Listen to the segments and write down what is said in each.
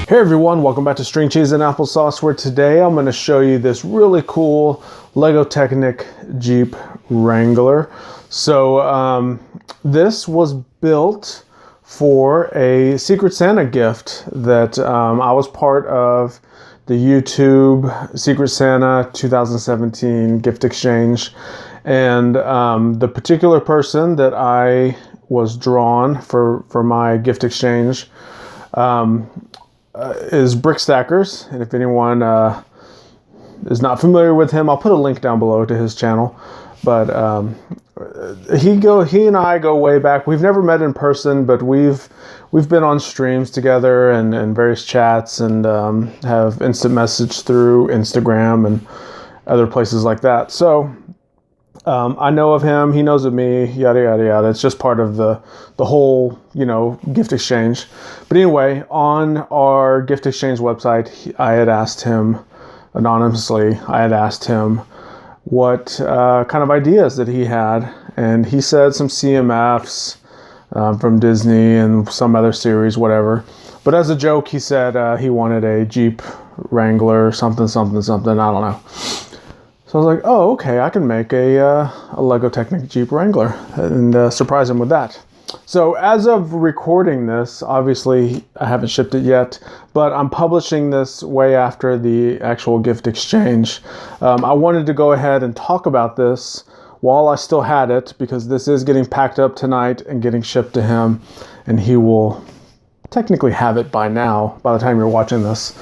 Hey everyone, welcome back to String Cheese and Applesauce, where today I'm going to show you this really cool LEGO Technic Jeep Wrangler. So this was built for a Secret Santa gift that I was part of the YouTube Secret Santa 2017 gift exchange. And the particular person that I was drawn for my gift exchange is BrickStackers, and if anyone is not familiar with him, I'll put a link down below to his channel. But he and I go way back. We've never met in person, but we've been on streams together and various chats, and have instant message through Instagram and other places like that. So I know of him, he knows of me, yada yada yada. It's just part of the whole, gift exchange. But anyway, on our gift exchange website, I had asked him anonymously, what kind of ideas that he had, and he said some CMFs from Disney and some other series, whatever. But as a joke, he said he wanted a Jeep Wrangler, something, something, something, I don't know. So I was like, oh, okay, I can make a LEGO Technic Jeep Wrangler and surprise him with that. So as of recording this, obviously I haven't shipped it yet, but I'm publishing this way after the actual gift exchange. I wanted to go ahead and talk about this while I still had it, because this is getting packed up tonight and getting shipped to him, and he will technically have it by now, by the time you're watching this.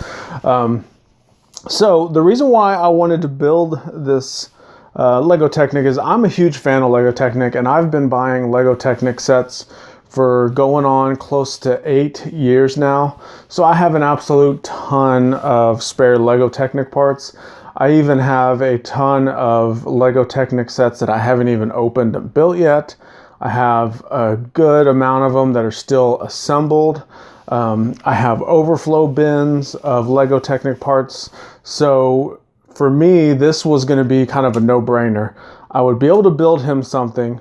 So the reason why I wanted to build this LEGO Technic is I'm a huge fan of LEGO Technic, and I've been buying LEGO Technic sets for going on close to 8 years now. So I have an absolute ton of spare LEGO Technic parts. I even have a ton of LEGO Technic sets that I haven't even opened and built yet. I have a good amount of them that are still assembled. I have overflow bins of LEGO Technic parts. So for me, this was going to be kind of a no-brainer. I would be able to build him something,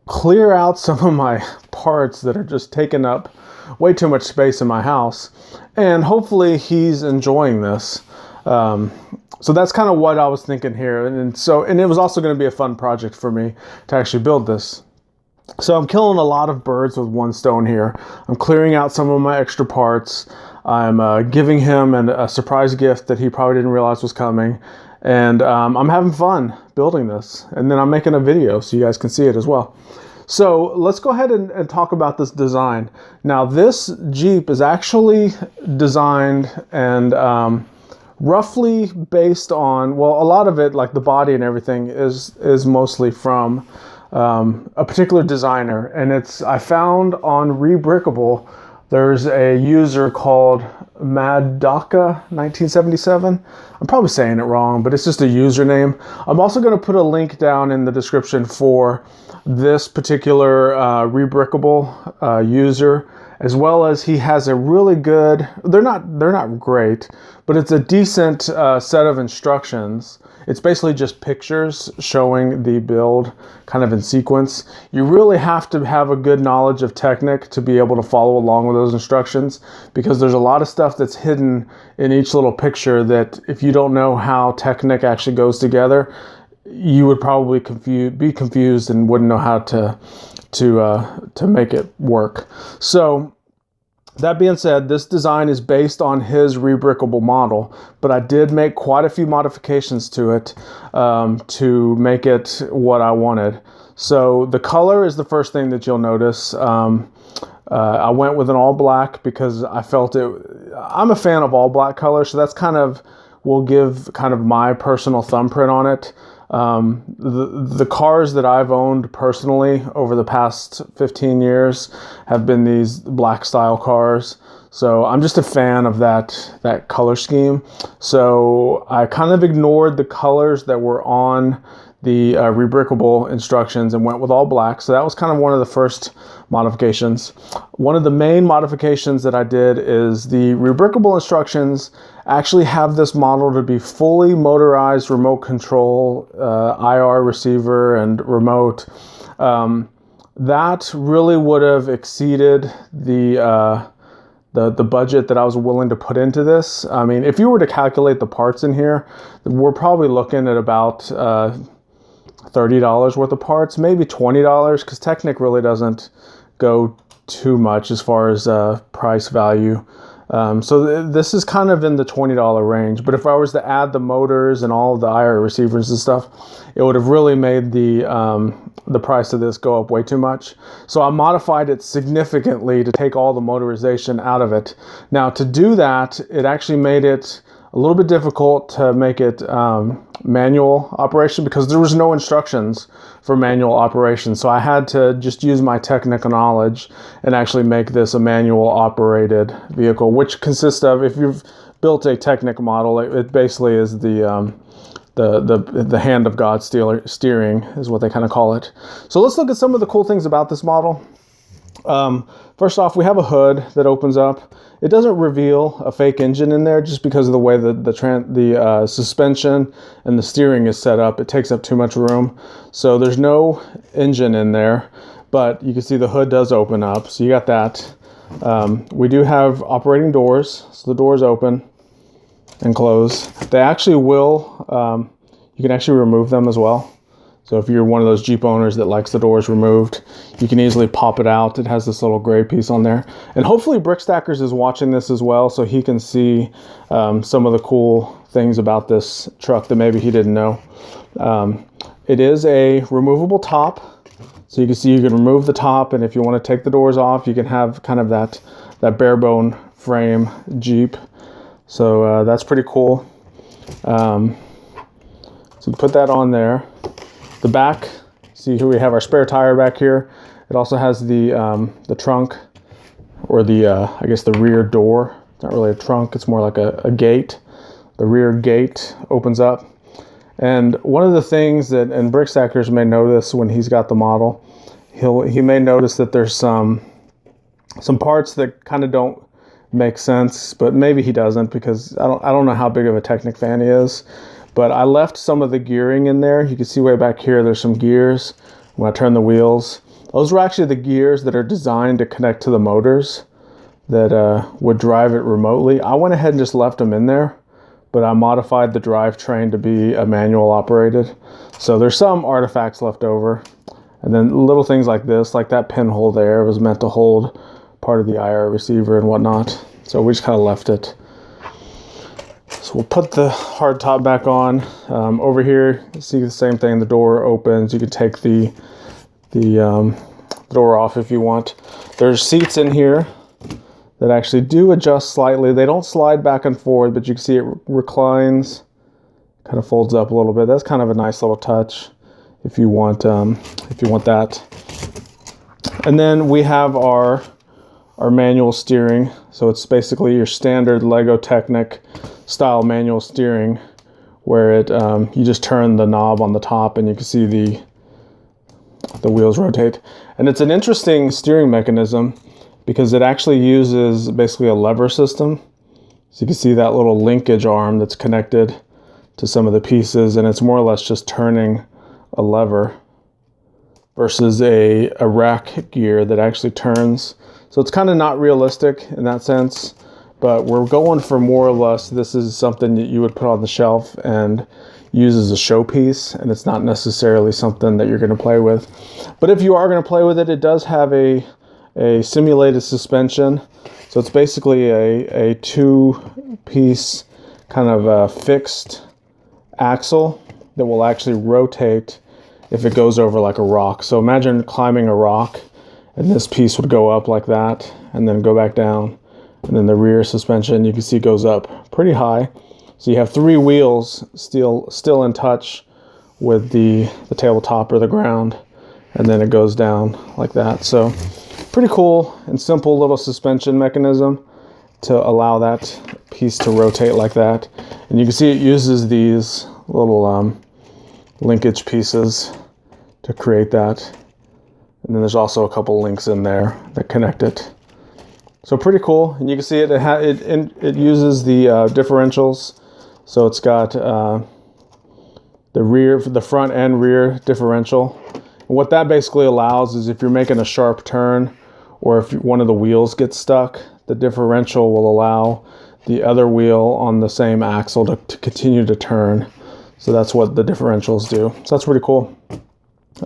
clear out some of my parts that are just taking up way too much space in my house, and hopefully he's enjoying this. So that's kind of what I was thinking here. And it was also going to be a fun project for me to actually build this. So I'm killing a lot of birds with one stone here. I'm clearing out some of my extra parts. I'm giving him a surprise gift that he probably didn't realize was coming. And I'm having fun building this. And then I'm making a video so you guys can see it as well. So let's go ahead and talk about this design. Now this Jeep is actually designed and roughly based on, well, a lot of it, like the body and everything, is mostly from a particular designer, and I found on Rebrickable there's a user called Madaka 1977. I'm probably saying it wrong, but it's just a username. I'm also going to put a link down in the description for this particular Rebrickable user, as well as he has a really good, they're not great, but it's a decent set of instructions. It's basically just pictures showing the build kind of in sequence. You really have to have a good knowledge of Technic to be able to follow along with those instructions, because there's a lot of stuff that's hidden in each little picture that if you don't know how Technic actually goes together, you would probably be confused and wouldn't know how to make it work. So that being said, this design is based on his Rebrickable model, but I did make quite a few modifications to it to make it what I wanted. So the color is the first thing that you'll notice. I went with an all black because I felt I'm a fan of all black color, so that's will give kind of my personal thumbprint on it. The cars that I've owned personally over the past 15 years have been these black style cars. So I'm just a fan of that color scheme. So I kind of ignored the colors that were on the Rebrickable instructions and went with all black. So that was kind of one of the first modifications. One of the main modifications that I did is the Rebrickable instructions actually have this model to be fully motorized remote control, IR receiver and remote. That really would have exceeded the the budget that I was willing to put into this. I mean, if you were to calculate the parts in here, we're probably looking at about $30 worth of parts, maybe $20, because Technic really doesn't go too much as far as price value. So this is kind of in the $20 range. But if I was to add the motors and all of the IR receivers and stuff, it would have really made the price of this go up way too much. So I modified it significantly to take all the motorization out of it. Now to do that, it actually made it a little bit difficult to make it manual operation, because there was no instructions for manual operation. So I had to just use my technical knowledge and actually make this a manual operated vehicle, which consists of, if you've built a Technic model, it basically is the hand of God steering is what they kind of call it. So let's look at some of the cool things about this model. First off, we have a hood that opens up. It doesn't reveal a fake engine in there just because of the way the suspension and the steering is set up. It takes up too much room. So there's no engine in there, but you can see the hood does open up. So you got that. We do have operating doors. So the doors open and close. They actually will, you can actually remove them as well. So if you're one of those Jeep owners that likes the doors removed, you can easily pop it out. It has this little gray piece on there. And hopefully BrickStackers is watching this as well, so he can see some of the cool things about this truck that maybe he didn't know. It is a removable top. So you can see you can remove the top, and if you want to take the doors off, you can have kind of that bare bone frame Jeep. So that's pretty cool. So you put that on there. The back, see here we have our spare tire back here. It also has the trunk, or I guess the rear door. It's not really a trunk, it's more like a gate. The rear gate opens up. And one of the things that, and BrickStackers may notice when he's got the model, he may notice that there's some parts that kind of don't make sense, but maybe he doesn't, because I don't know how big of a Technic fan he is. But I left some of the gearing in there. You can see way back here, there's some gears. When I turn the wheels, those were actually the gears that are designed to connect to the motors that would drive it remotely. I went ahead and just left them in there, but I modified the drivetrain to be a manual operated. So there's some artifacts left over. And then little things like this, like that pinhole there was meant to hold part of the IR receiver and whatnot. So we just kind of left it. So we'll put the hard top back on. Over here, you see the same thing. The door opens. You can take the door off if you want. There's seats in here that actually do adjust slightly. They don't slide back and forth, but you can see it reclines, kind of folds up a little bit. That's kind of a nice little touch if you want that. And then we have our manual steering. So it's basically your standard LEGO Technic style manual steering, where it you just turn the knob on the top and you can see the wheels rotate. And it's an interesting steering mechanism because it actually uses basically a lever system. So you can see that little linkage arm that's connected to some of the pieces, and it's more or less just turning a lever versus a rack gear that actually turns. So it's kind of not realistic in that sense. But we're going for more or less, this is something that you would put on the shelf and use as a showpiece, and it's not necessarily something that you're going to play with. But if you are going to play with it, it does have a simulated suspension. So it's basically a two-piece kind of fixed axle that will actually rotate if it goes over like a rock. So imagine climbing a rock, and this piece would go up like that and then go back down. And then the rear suspension, you can see, goes up pretty high. So you have three wheels still in touch with the tabletop or the ground, and then it goes down like that. So pretty cool and simple little suspension mechanism to allow that piece to rotate like that. And you can see it uses these little linkage pieces to create that. And then there's also a couple links in there that connect it. So pretty cool, and you can see it uses the differentials. So it's got the front and rear differential. And what that basically allows is if you're making a sharp turn or if one of the wheels gets stuck, the differential will allow the other wheel on the same axle to continue to turn. So that's what the differentials do. So that's pretty cool.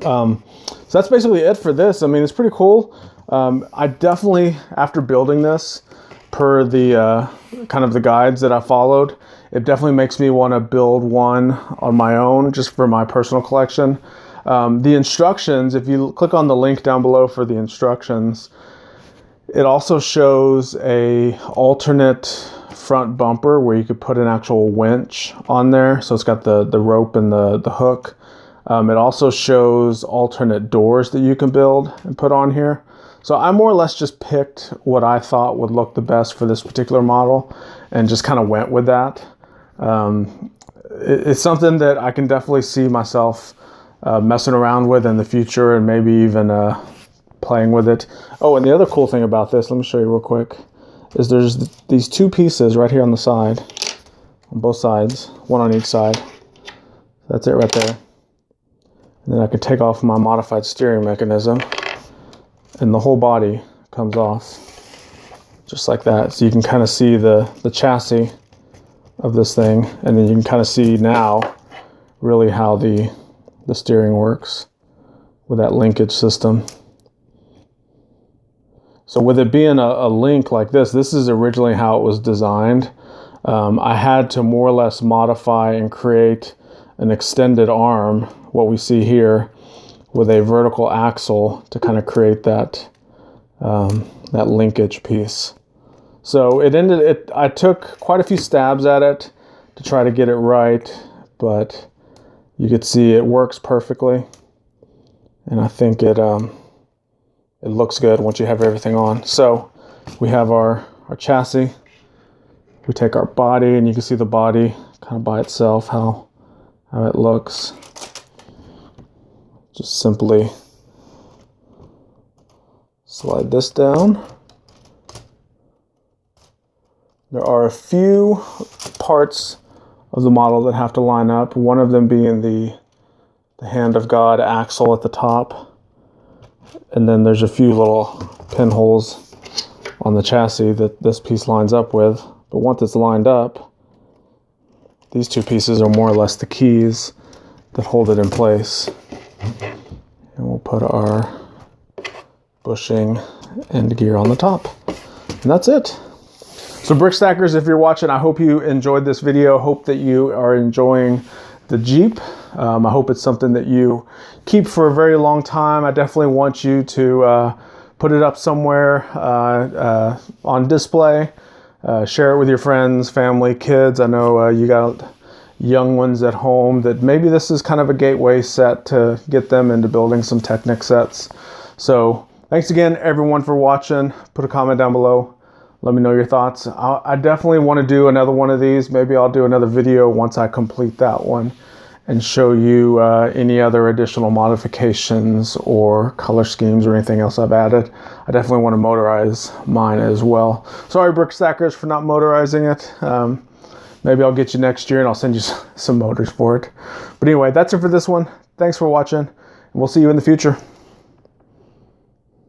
So that's basically it for this. I mean, it's pretty cool. I definitely, after building this, per the kind of the guides that I followed, it definitely makes me want to build one on my own just for my personal collection. The instructions, if you click on the link down below for the instructions, it also shows a alternate front bumper where you could put an actual winch on there. So it's got the rope and the hook. It also shows alternate doors that you can build and put on here. So I more or less just picked what I thought would look the best for this particular model and just kind of went with that. It's something that I can definitely see myself messing around with in the future, and maybe even playing with it. Oh, and the other cool thing about this, let me show you real quick, is there's these two pieces right here on the side, on both sides, one on each side. That's it right there. And then I can take off my modified steering mechanism, and the whole body comes off just like that. So you can kind of see the chassis of this thing, and then you can kind of see now really how the steering works with that linkage system. So with it being a link like this is originally how it was designed. I had to more or less modify and create an extended arm, what we see here, with a vertical axle to kind of create that that linkage piece. So I took quite a few stabs at it to try to get it right, but you could see it works perfectly, and I think it looks good once you have everything on. So we have our chassis. We take our body, and you can see the body kind of by itself, how it looks. Just simply slide this down. There are a few parts of the model that have to line up, one of them being the hand of God axle at the top. And then there's a few little pinholes on the chassis that this piece lines up with. But once it's lined up, these two pieces are more or less the keys that hold it in place. And we'll put our bushing and gear on the top. And that's it. So BrickStackers, if you're watching, I hope you enjoyed this video. Hope that you are enjoying the Jeep. I hope it's something that you keep for a very long time. I definitely want you to put it up somewhere on display. Share it with your friends, family, kids. I know you got young ones at home that maybe this is kind of a gateway set to get them into building some Technic sets. So thanks again, everyone, for watching. Put a comment down below. Let me know your thoughts. I definitely want to do another one of these. Maybe I'll do another video once I complete that one and show you any other additional modifications or color schemes or anything else I've added. I definitely want to motorize mine as well. Sorry, BrickStackers, for not motorizing it. Maybe I'll get you next year and I'll send you some motors for it. But anyway, that's it for this one. Thanks for watching, and we'll see you in the future.